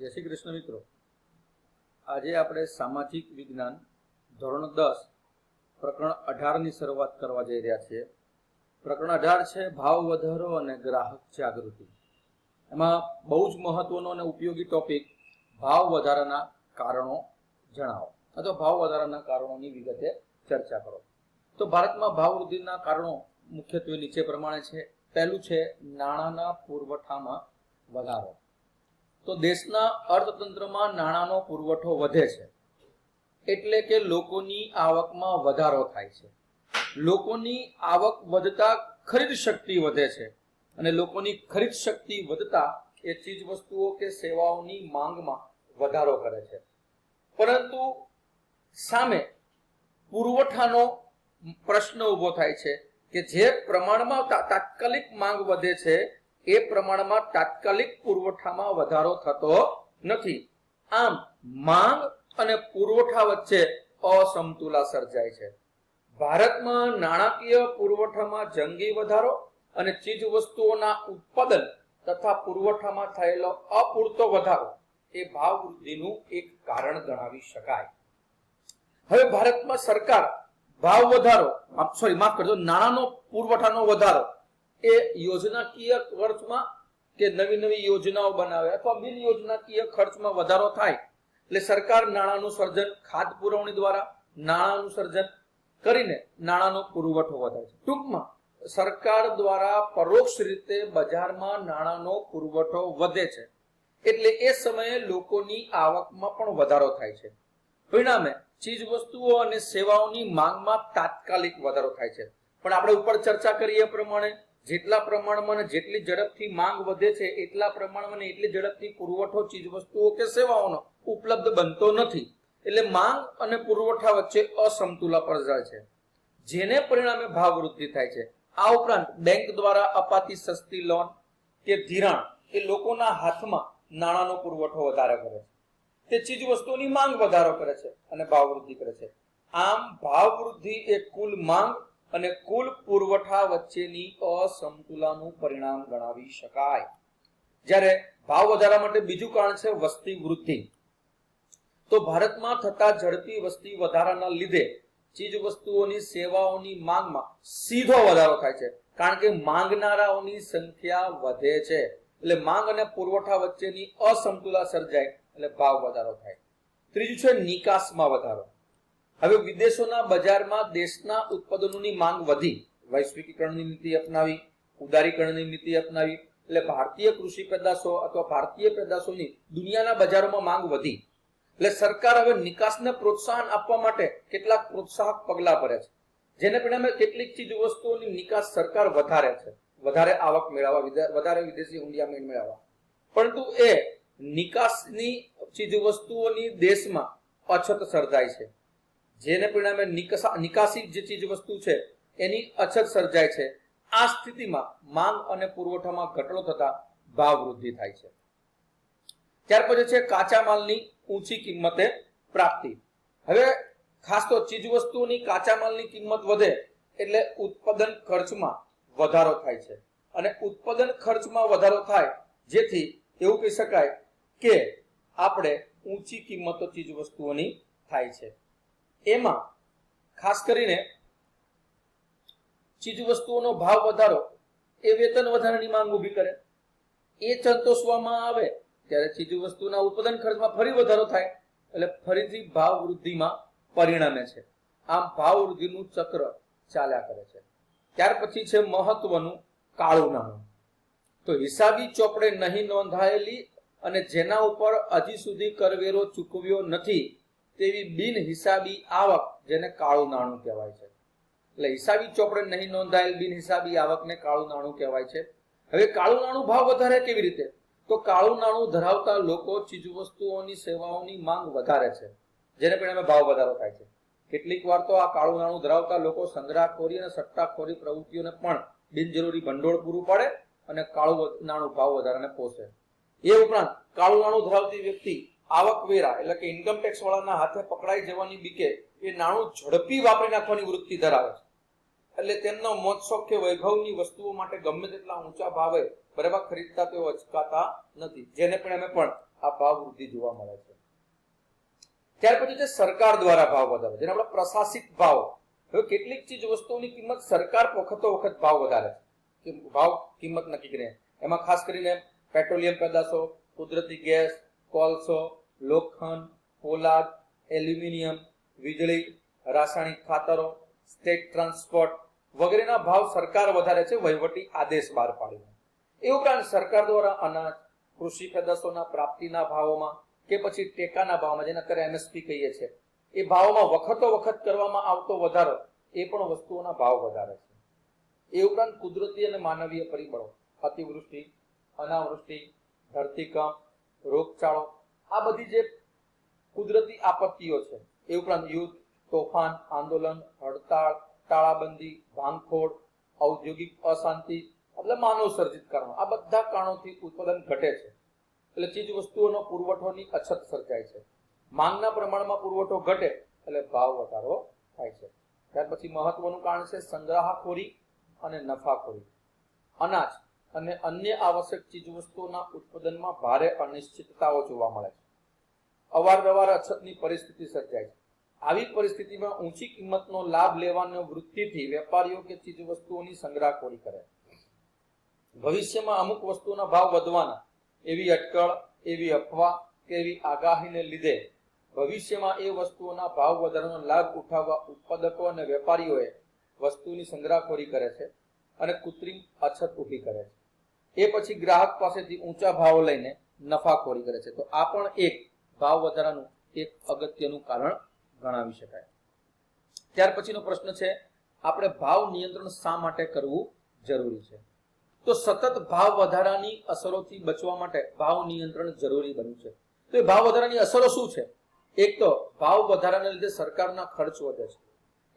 જય શ્રી કૃષ્ણ મિત્રો, આજે આપણે સામાજિક વિજ્ઞાન ધોરણ 10 પ્રકરણ 18 ની શરૂઆત કરવા જઈ રહ્યા છીએ। પ્રકરણ 18 છે ભાવ વધારો અને ગ્રાહક જાગૃતિ। એમાં બહુ જ મહત્વનો અને ઉપયોગી ટોપિક ભાવ વધારાના કારણો જણાવો અથવા ભાવ વધારાના કારણોની વિગતે ચર્ચા કરો। તો ભારતમાં ભાવ વૃદ્ધિના કારણો મુખ્યત્વે નીચે પ્રમાણે છે। પહેલું છે નાણાંના પુરવઠામાં વધારો। તો દેશના અર્થતંત્રમાં નાણાંનો પુરવઠો વધે છે એટલે કે લોકોની આવકમાં વધારો થાય છે। લોકોની આવક વધતા ખરીદ શક્તિ વધે છે અને લોકોની ખરીદ શક્તિ વધતા એ ચીજ વસ્તુઓ કે સેવાઓની માંગમાં વધારો કરે છે। પરંતુ સામે પુરવઠાનો પ્રશ્ન ઊભો થાય છે કે જે પ્રમાણમાં તાત્કાલિક માંગ વધે છે એ પ્રમાણમાં તાત્કાલિક પુરવઠામાં વધારો થતો નથી। આમ માંગ અને પુરવઠા વચ્ચે અસમતુલા સર્જાય છે। ભારતમાં નાણાકીય પુરવઠામાં જંગી વધારો અને ચીજ વસ્તુઓના ઉત્પાદન તથા પુરવઠામાં થયેલો અપૂરતો વધારો એ ભાવ વૃદ્ધિનું એક કારણ ગણાવી શકાય। હવે ભારતમાં સરકાર ભાવ વધારો નાણાંનો પુરવઠાનો વધારો એ યોજનાકીય ખર્ચમાં કે નવી યોજનાઓ બનાવે અથવા બિન યોજનાકીય ખર્ચમાં વધારો થાય એટલે સરકાર નાણાંનું સર્જન ખાદ્ય પુરવણી દ્વારા નાણાંનું સર્જન કરીને નાણાંનો પુરવઠો વધારે છે। ટૂંકમાં સરકાર દ્વારા પરોક્ષ રીતે બજારમાં નાણાંનો પુરવઠો વધે છે એટલે એ સમયે લોકોની આવકમાં પણ વધારો થાય છે। પરિણામે ચીજ વસ્તુઓ અને સેવાઓની માંગમાં તાત્કાલિક વધારો થાય છે। પણ આપણે ઉપર ચર્ચા કરીએ પ્રમાણે જેટલા પ્રમાણમાં અને જેટલી ઝડપથી માંગ વધે છે એટલા પ્રમાણમાં અને એટલી ઝડપથી પુરવઠો ચીજ વસ્તુઓ કે સેવાઓનો ઉપલબ્ધ બનતો નથી। એટલે માંગ અને પુરવઠા વચ્ચે અસમતુલા સર્જાય છે જેને પરિણામે ભાવ વૃદ્ધિ થાય છે। આ ઉપરાંત બેંક દ્વારા અપાતી સસ્તી લોન કે ધિરાણ એ લોકોના હાથમાં નાણાંનો પુરવઠો વધારે કરે છે। તે ચીજ વસ્તુઓની માંગ વધારો કરે છે અને ભાવ વૃદ્ધિ કરે છે। આમ ભાવ વૃદ્ધિ એ કુલ માંગ અને કુલ પુરવઠા વચ્ચેની અસમતુલાનું પરિણામ ગણાવી શકાય। જ્યારે ભાવ વધારા માટે બીજું કારણ છે વસ્તી વૃદ્ધિ। તો ભારતમાં થતા ઝડપી વસ્તી વધારાના લીધે ચીજ વસ્તુઓની સેવાઓની માંગમાં સીધો વધારો થાય છે કારણ કે માંગનારાઓની સંખ્યા વધે છે એટલે માંગ અને પુરવઠા વચ્ચેની અસમતુલા સર્જાય એટલે ભાવ વધારો થાય। ત્રીજું છે નિકાસમાં વધારો। હવે વિદેશોના બજારમાં દેશના ઉત્પાદનોની માંગ વધી, વૈશ્વિકીકરણની નીતિ અપનાવી, ઉદારીકરણની નીતિ અપનાવી એટલે ભારતીય કૃષિ પેદાશો અથવા ભારતીય પેદાશોની દુનિયાના બજારોમાં માંગ વધી એટલે સરકાર હવે નિકાસને પ્રોત્સાહન આપવા માટે કેટલાક પ્રોત્સાહક પગલા ભરે છે જેને પરિણામે કેટલીક ચીજ વસ્તુઓની નિકાસ સરકાર વધારે છે, વધારે આવક મેળવવા, વધારે વિદેશી હુંડિયામણ મેળવવા। પરંતુ એ નિકાસની ચીજ વસ્તુઓની દેશમાં અછત સર્જાય છે જેને પરિણામે નિકાસી જે ચીજ વસ્તુ છે એની અછત સર્જાય છે। આ સ્થિતિમાં માંગ અને પુરવઠામાં ઘટાડો થતા ભાવ વૃદ્ધિ થાય છે। ત્યાર પછી છે કાચા માલની ઊંચી કિંમતે પ્રાપ્તિ। હવે ખાસ તો ચીજ વસ્તુઓની કાચા માલની કિંમત વધે એટલે ઉત્પાદન ખર્ચમાં વધારો થાય છે અને ઉત્પાદન ખર્ચમાં વધારો થાય જેથી એવું કહી શકાય કે આપણે ઊંચી કિંમતો ચીજ વસ્તુઓની થાય છે। એમાં ખાસ કરીને ચીજ વસ્તુઓનો ભાવ વધારો એ વેતન વધારાની માંગ ઊભી કરે। એ સંતોષવામાં આવે ત્યારે ચીજ વસ્તુના ઉત્પાદન ખર્ચમાં ફરી વધારો થાય એટલે ફરીથી ભાવ વૃદ્ધિમાં પરિણમે છે। આમ ભાવ વૃદ્ધિનું ચક્ર ચાલ્યા કરે છે। ત્યાર પછી છે મહત્વનું કાળું નાણું। તો હિસાબી ચોપડે નહીં નોંધાયેલી અને જેના ઉપર હજી સુધી કરવેરો ચૂકવ્યો નથી તેવી બિન હિસાબી આવક જેને કાળું નાણું કહેવાય છે। એટલે હિસાબી ચોપડે નહીં નોંધાયેલ બિન હિસાબી આવકને કાળું નાણું કહેવાય છે। હવે કાળું નાણું ભાવ વધારે કેવી રીતે? તો કાળું નાણું ધરાવતા લોકો ચીજ વસ્તુઓની સેવાઓની માંગ વધારે છે જેને પરિણામે ભાવ વધારો થાય છે। કેટલીક વાર તો આ કાળું નાણું ધરાવતા લોકો સંગ્રહખોરી અને સટ્ટાખોરી પ્રવૃત્તિઓને પણ બિનજરૂરી ભંડોળ પૂરું પાડે અને કાળું નાણું ભાવ વધારાને પોષે। એ ઉપરાંત કાળું નાણું ધરાવતી વ્યક્તિ આવકવેરા એટલે કે ઇન્કમ ટેક્સ વાળાના હાથે પકડાઈ જવાની બીકે એ નાણું ઝડપી વાપરી નાખવાની વૃત્તિ ધરાવે છે એટલે તેમનો મોજશોખ કે વૈભવની વસ્તુઓ માટે ગમે તેટલા ઊંચા ભાવે બરાબર ખરીદતા તેઓ અચકાતા નથી જેને પરિણામે પણ આ ભાવ વૃદ્ધિ જોવા મળે છે. ત્યાર પછી છે સરકાર દ્વારા ભાવ વધારો, જેને આપણે પ્રશાસિત ભાવ. હવે કેટલીક ચીજ વસ્તુઓની કિંમત સરકાર વખતો વખત ભાવ વધારે છે, ભાવ કિંમત નક્કી કરીને. એમાં ખાસ કરીને પેટ્રોલિયમ પેદાશો, કુદરતી ગેસ, કોલસો, લોખંડ, પોલાદ, એલ્યુમિનિયમ, વીજળી, રાસાયણિક ખાતરો, સ્ટેટ ટ્રાન્સપોર્ટ વગેરેના ભાવ સરકાર વધારે છે વહીવટી આદેશ બહાર પાડીને. એ ઉપરાંત સરકાર દ્વારા અનાજ, કૃષિ પેદાશોના પ્રાપ્તિના ભાવોમાં કે પછી ટેકાના ભાવમાં, જેને અત્યારે એમએસપી કહીએ છીએ, એ ભાવોમાં વખતો વખત કરવામાં આવતો વધારો એ પણ વસ્તુઓના ભાવ વધારે છે. એ ઉપરાંત કુદરતી અને માનવીય પરિબળો, અતિવૃષ્ટિ, અનાવૃષ્ટિ, ધરતીકંપ, રોગચાળો, આ બધી જે કુદરતી આપત્તિઓ છે, એ ઉપરાંત યુદ્ધ, તોફાન, આંદોલન, હડતાળ, તાળાબંધી, ભાંગફોડ, ઔદ્યોગિક અશાંતિ, એટલે માનવ સર્જિત કારણો, આ બધા કારણોથી ઉત્પાદન ઘટે છે. એટલે ચીજ વસ્તુઓનો પુરવઠોની અછત સર્જાય છે. માંગના પ્રમાણમાં પુરવઠો ઘટે એટલે ભાવ વધારો થાય છે. ત્યાર પછી મહત્વનું કારણ છે સંગ્રહખોરી અને નફાખોરી. અનાજ અને અન્ય આવશ્યક ચીજ વસ્તુઓના ઉત્પાદનમાં ભારે અનિશ્ચિતતાઓ જોવા મળે છે. અવારનવાર અછતની પરિસ્થિતિ સર્જાય છે. આવી પરિસ્થિતિમાં ઊંચી કિંમતનો લાભ લેવાની વૃત્તિથી વેપારીઓ કે ચીજ વસ્તુઓની સંગ્રહખોરી કરે. ભવિષ્યમાં અમુક વસ્તુઓના ભાવ વધવાના એવી અટકળ, એવી અફવા કે એવી આગાહીને લીધે ભવિષ્યમાં એ વસ્તુઓના ભાવ વધારાનો લાભ ઉઠાવવા ઉત્પાદકો અને વેપારીઓએ વસ્તુની સંગ્રહખોરી કરે છે અને કૃત્રિમ અછત ઊભી કરે છે. એ પછી ગ્રાહક પાસેથી ઊંચા ભાવ લઈને નફાખોરી કરે છે. તો આ પણ એક ભાવ વધારાનું એક અગત્યનું કારણ ગણાવી શકાય. ત્યાર પછીનો પ્રશ્ન છે, આપણે ભાવ નિયંત્રણ શા માટે કરવું જરૂરી છે? તો સતત ભાવ વધારાની અસરોથી બચવા માટે ભાવ નિયંત્રણ જરૂરી બન્યું છે. તો એ ભાવ વધારાની અસરો શું છે? એક તો ભાવ વધારાને લીધે સરકારના ખર્ચ વધે છે,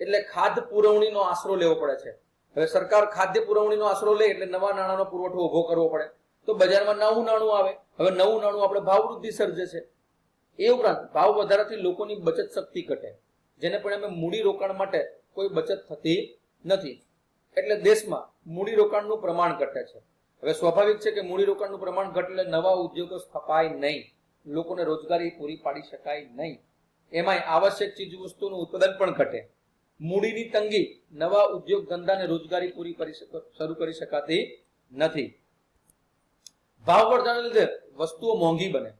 એટલે ખાદ્ય પુરવણીનો આશરો લેવો પડે છે. હવે સરકાર ખાદ્ય પુરવણીનો આશરો લે એટલે નવા નાણાંનો પુરવઠો ઉભો કરવો પડે, તો બજારમાં નવું નાણું આવે. હવે નવું નાણું આપણે ભાવ વૃદ્ધિ સર્જે છે. એ ઉપરાંત ભાવ વધારાથી લોકોની બચત શક્તિ ઘટે, જેને પરિણામે મૂડી રોકાણ માટે કોઈ બચત થતી નથી, એટલે દેશમાં મૂડી રોકાણનું પ્રમાણ ઘટે છે. હવે સ્વાભાવિક છે કે મૂડી રોકાણનું પ્રમાણ ઘટે એટલે નવા ઉદ્યોગો સ્થપાય નહીં, લોકોને રોજગારી પૂરી પાડી શકાય નહીં. એમાંય આવશ્યક ચીજ વસ્તુઓનું ઉત્પાદન પણ ઘટે. મૂડીની તંગી નવા ઉદ્યોગ ધંધાને રોજગારી પૂરી શરૂ કરી શકાતી નથી. ભાવ વધારાને લીધે વસ્તુઓ મોંઘી બને,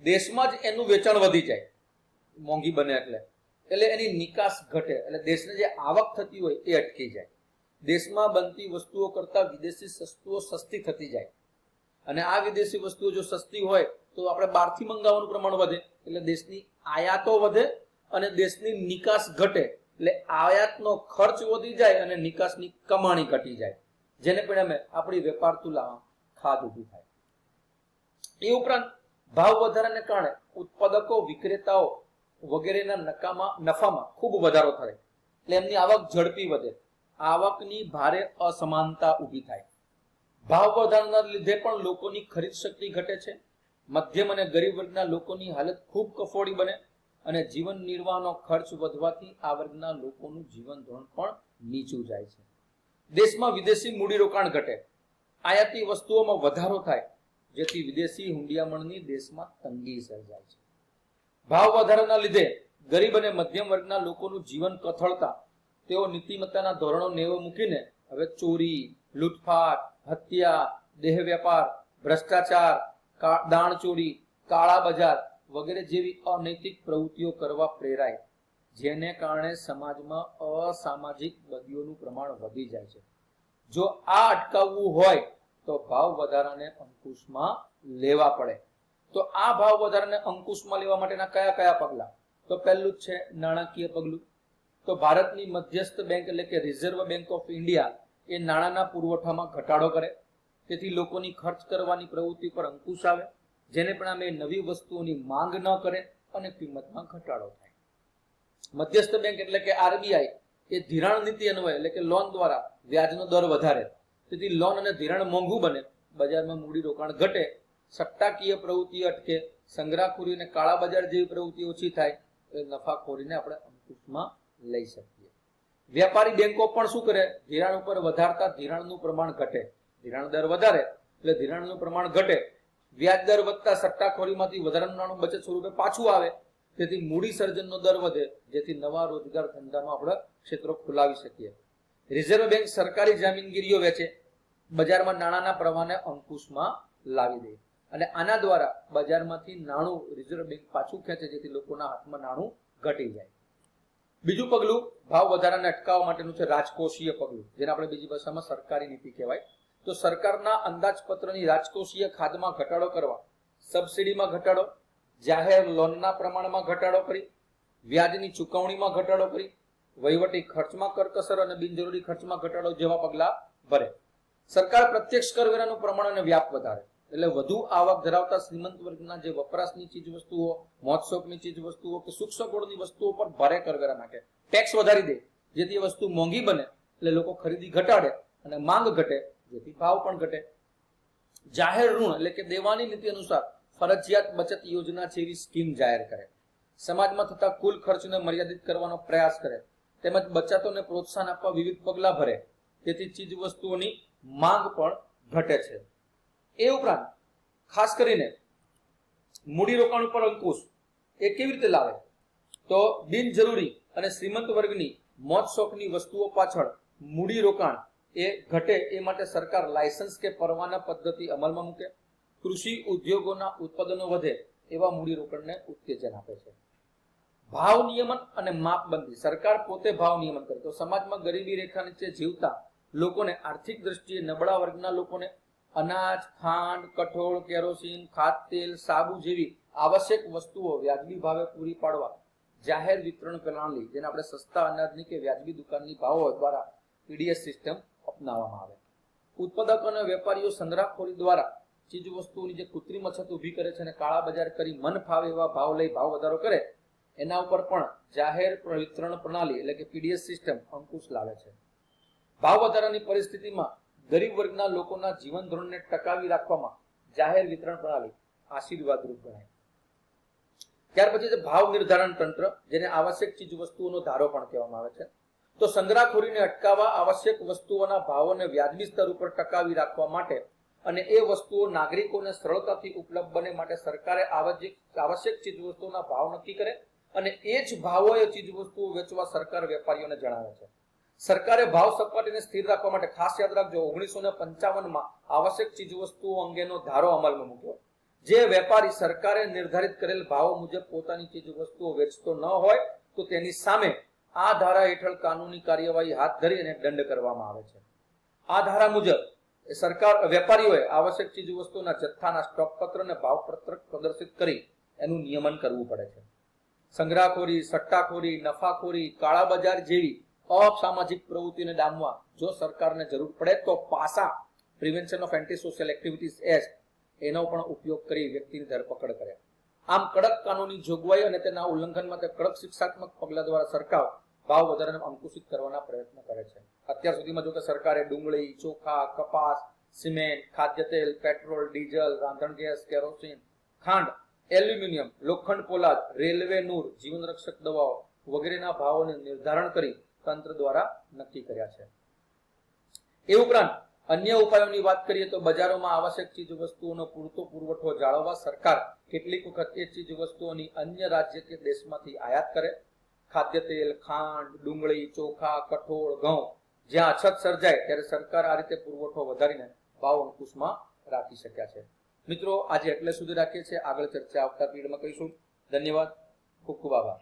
દેશમાં જ એનું વેચાણ વધી જાય, મોંઘી બને એટલે એની નિકાસ ઘટે, એટલે દેશને જે આવક થતી હોય એ અટકી જાય. દેશમાં બનતી વસ્તુઓ કરતા વિદેશી વસ્તુઓ સસ્તી થતી જાય, અને આ વિદેશી વસ્તુઓ જો સસ્તી હોય તો આપણે બહારથી મંગાવવાનું પ્રમાણ વધે, એટલે દેશની આયાતો વધે અને દેશની નિકાસ ઘટે, એટલે આયાતનો ખર્ચ વધી જાય અને નિકાસની કમાણી ઘટી જાય, જેને પરિણામે આપણી વેપાર તુલામાં ખાધ ઊભી થાય. એ ઉપરાંત ભાવ વધારાને કારણે ઉત્પાદકો, વિક્રેતાઓ વગેરેના નફામાં ખૂબ વધારો થાય, એટલે એમની આવક ઝડપી વધે, આવકની ભારે અસમાનતા ઊભી થાય. ભાવ વધારાના લીધે પણ લોકોની ખરીદ શક્તિ ઘટે છે. મધ્યમ અને ગરીબ વર્ગના લોકોની હાલત ખૂબ કફોડી બને અને જીવન નિર્વાહનો ખર્ચ વધવાથી આ વર્ગના લોકોનું જીવન ધોરણ પણ નીચું જાય છે. દેશમાં વિદેશી મૂડીરોકાણ ઘટે, આયાતી વસ્તુઓમાં વધારો થાય, જેથી વિદેશી હુંડિયામણની દેશમાં તંગી સર્જાય છે. ભાવ વધારાના લીધે ગરીબ અને મધ્યમ વર્ગના લોકોનું જીવન કથળતા તેઓ નીતિમત્તાના ધોરણો નેવો મૂકીને હવે ચોરી, લૂંટફાટ, હત્યા, દેહ વેપાર, ભ્રષ્ટાચાર, દાણચોરી, કાળા બજાર વગેરે જેવી અનૈતિક પ્રવૃત્તિઓ કરવા પ્રેરાય, જેને કારણે સમાજમાં અસામાજિક બદીઓનું પ્રમાણ વધી જાય છે. જો આ અટકાવવું હોય તો ભાવ વધારાને અંકુશમાં લેવા પડે. તો આ ભાવ વધારાને અંકુશમાં લેવા માટેના કયા કયા પગલા? તો પહેલું જ છે નાણાકીય પગલું. તો ભારતની મધ્યસ્થ બેંક એટલે કે રિઝર્વ બેંક ઓફ ઇન્ડિયા એ નાણાંના પુરવઠામાં ઘટાડો કરે, તેથી લોકોની ખર્ચ કરવાની પ્રવૃત્તિ પર અંકુશ આવે, જેને પરિણામે નવી વસ્તુઓની માંગ ન કરે અને કિંમતમાં ઘટાડો થાય. મધ્યસ્થ બેંક એટલે કે આરબીઆઈ એ ધિરાણ નીતિ અન્વયે એટલે કે લોન દ્વારા વ્યાજનો દર વધારે, તેથી લોન અને ધિરાણ મોંઘું બને, બજારમાં મૂડી રોકાણ ઘટે, સટ્ટાકીય પ્રવૃત્તિ અટકે, સંગ્રહખોરી અને કાળા બજાર જેવી પ્રવૃત્તિ ઓછી થાય, એ નફાખોરીને આપણે અંકુશમાં લઈ શકીએ. વ્યાપારી બેંકો પણ શું કરે? ધિરાણ ઉપર વધારતા ધિરાણનું પ્રમાણ ઘટે, ધિરાણ દર વધારે એટલે ધિરાણનું પ્રમાણ ઘટે, વ્યાજ દર વધતા સટ્ટાખોરીમાંથી વધારાનું નાણું બચત સ્વરૂપે પાછું આવે, તેથી મૂડી સર્જનનો દર વધે, જેથી નવા રોજગાર ધંધાનો આપણે ક્ષેત્રો ખોલાવી શકીએ. રિઝર્વ બેંક સરકારી જામીનગીરીઓ વેચે, બજારમાં નાણાંના પ્રવાહને અંકુશમાં લાવી દે, અને આના દ્વારા બજારમાંથી નાણું રિઝર્વ બેંક પાછું ખેંચે, જેથી લોકોના હાથમાં નાણું ઘટી જાય. બીજું પગલું ભાવ વધારાને અટકાવવા માટેનું છે રાજકોષીય પગલું, જેને આપણે બીજી ભાષામાં સરકારી નીતિ કહેવાય. તો સરકારના અંદાજપત્રની રાજકોષીય ખાધમાં ઘટાડો કરવા, સબસિડીમાં ઘટાડો, જાહેર લોનના પ્રમાણમાં ઘટાડો કરી, વ્યાજની ચુકવણીમાં ઘટાડો કરી, વહીવટી ખર્ચમાં કરકસર અને બિનજરૂરી ખર્ચમાં ઘટાડો જેવા પગલા ભરે. સરકાર પ્રત્યક્ષ કરવેરાનું પ્રમાણ અને વ્યાપ વધારે, એટલે વધુ આવક ધરાવતા શ્રીમંત વર્ગના જે વપરાશની ચીજ વસ્તુઓ, મોજશોખની ચીજ વસ્તુઓ કે સૂક્ષ્મ વસ્તુઓ પર ભારે કરવેરા નાખે, ટેક્સ વધારી દે, જેથી વસ્તુ મોંઘી બને એટલે લોકો ખરીદી ઘટાડે અને માંગ ઘટે, જેથી ભાવ પણ ઘટે. જાહેર ઋણ એટલે કે દેવાની નીતિ અનુસાર ફરજિયાત બચત યોજના જેવી સ્કીમ જાહેર કરે, સમાજમાં થતા કુલ ખર્ચને મર્યાદિત કરવાનો પ્રયાસ કરે, તેમજ બચતોને પ્રોત્સાહન આપવા વિવિધ પગલા ભરે, તેથી ચીજ વસ્તુઓની માંગ પણ ઘટે છે. એ ઉપરાંત ખાસ કરીને મૂડીરોકાણ ઉપર અંકુશ એ કેવી રીતે લાવે, તો બિનજરૂરી અને શ્રીમંત વર્ગની મોજ શોખની વસ્તુઓ પાછળ મૂડીરોકાણ એ ઘટે એ માટે સરકાર લાયસન્સ કે પરવાના પદ્ધતિ અમલમાં મૂકે, કૃષિ ઉદ્યોગોના ઉત્પાદનો વધે એવા મૂડીરોકાણને ઉત્તેજન આપે છે. ભાવ નિયમન અને માપબંધી, સરકાર પોતે ભાવ નિયમન કરે, તો સમાજમાં ગરીબી રેખા નીચે જીવતા લોકોને, આર્થિક દ્રષ્ટિએ નબળા વર્ગના લોકોને અનાજ, ખાંડ, કઠોળ, કેરોસીન, ખાદ્યતેલ, સાબુ જેવી આવશ્યક વસ્તુઓ વ્યાજબી ભાવે પૂરી પાડવા જાહેર વિતરણ પ્રણાલી, જેને આપણે સસ્તા અનાજની કે વ્યાજબી દુકાનની ભાવો દ્વારા પીડીએસ સિસ્ટમ અપનાવવામાં આવે. ઉત્પાદકો અને વેપારીઓ સંગ્રહખોરી દ્વારા ચીજ વસ્તુઓની જે કૃત્રિમ અછત ઊભી કરે છે અને કાળા બજાર કરી મન ફાવે એવા ભાવ લઈ ભાવ વધારો કરે, એના ઉપર પણ જાહેર વિતરણ પ્રણાલી એટલે કે પીડીએસ સિસ્ટમ અંકુશ લાવે છે. ભાવ વધારાની પરિસ્થિતિમાં ગરીબ વર્ગના લોકોના જીવન ધોરણને ટકાવી રાખવામાં જાહેર વિતરણ પ્રણાલી આશીર્વાદરૂપ ગણાય. ત્યાર પછી છે ભાવ નિર્ધારણ તંત્ર, જેને આવશ્યક ચીજ વસ્તુઓનો ધારો પણ કહેવામાં આવે છે. તો સંગ્રહખોરીને અટકાવવા, આવશ્યક વસ્તુઓના ભાવોને વ્યાજબી સ્તર ઉપર ટકાવી રાખવા માટે અને એ વસ્તુઓ નાગરિકોને સરળતાથી ઉપલબ્ધ બને માટે સરકારે આવશ્યક ચીજ વસ્તુઓના ભાવ નક્કી કરે અને એ જ ભાવોએ ચીજ વસ્તુઓ વેચવા સરકાર વેપારીઓને જણાવે છે. સરકારે ભાવ સપાટીને સ્થિર રાખવા માટે ખાસ યાદ રાખજો, 1955માં આવશ્યક ચીજ વસ્તુઓ અંગેનો ધારો અમલમાં મૂક્યો. જે વેપારી સરકારે નિર્ધારિત કરેલ ભાવો મુજબ પોતાની ચીજ વસ્તુઓ વેચતો ન હોય તો તેની સામે આ ધારા હેઠળ કાનૂની કાર્યવાહી હાથ ધરી અને દંડ કરવામાં આવે છે. આ ધારા મુજબ સરકાર વેપારીઓએ આવશ્યક ચીજ વસ્તુઓના જથ્થાના સ્ટોક પત્ર અને ભાવ પત્રક પ્રદર્શિત કરી એનું નિયમન કરવું પડે છે. સંગ્રહખોરી, સટ્ટાખોરી, નફાખોરી, કાળા બજાર જેવી અસામાજિક પ્રવૃત્તિને ડામવા જો સરકારને જરૂર પડે તો પાસા prevention of anti social activities act એનો પણ ઉપયોગ કરી વ્યક્તિની ધરપકડ કરે. આમ કડક કાનૂની જોગવાઈ અને તેના ઉલ્લંઘન માટે કડક શિક્ષાત્મક પગલા દ્વારા સરકાર ભાવ વધારાને અંકુશિત કરવાના પ્રયત્ન કરે છે. અત્યાર સુધીમાં જો કે સરકારે ડુંગળી, ચોખા, કપાસ, સિમેન્ટ, ખાદ્યતેલ, પેટ્રોલ, ડીઝલ, રાંધણ ગેસ, કેરોસીન, ખાંડ, એલ્યુમિનિયમ, લોખંડ પોલાદ, રેલવે નૂર, જીવનરક્ષક દવાઓ વગેરેના ભાવોને નિર્ધારણ કરી તંત્ર દ્વારા નક્કી કર્યા છે. એ ઉપરાંત અન્ય ઉપાયોની વાત કરીએ તો બજારોમાં આવશ્યક ચીજ વસ્તુઓનો પૂરતો પુરવઠો જાળવવા સરકાર કેટલીક વખત એ ચીજ વસ્તુઓની અન્ય રાજ્ય કે દેશમાંથી આયાત કરે. ખાદ્યતેલ, ખાંડ, ડુંગળી, ચોખા, કઠોળ, ઘઉં જ્યાં અછત સર્જાય ત્યારે સરકાર આ રીતે પુરવઠો વધારીને ભાવ અંકુશમાં રાખી શક્યા છે. મિત્રો, આજે એટલે સુધી રાખીએ છીએ. આગળ ચર્ચા આવતા પીરિયડમાં કરીશું. ધન્યવાદ. ખૂબ ખૂબ આભાર.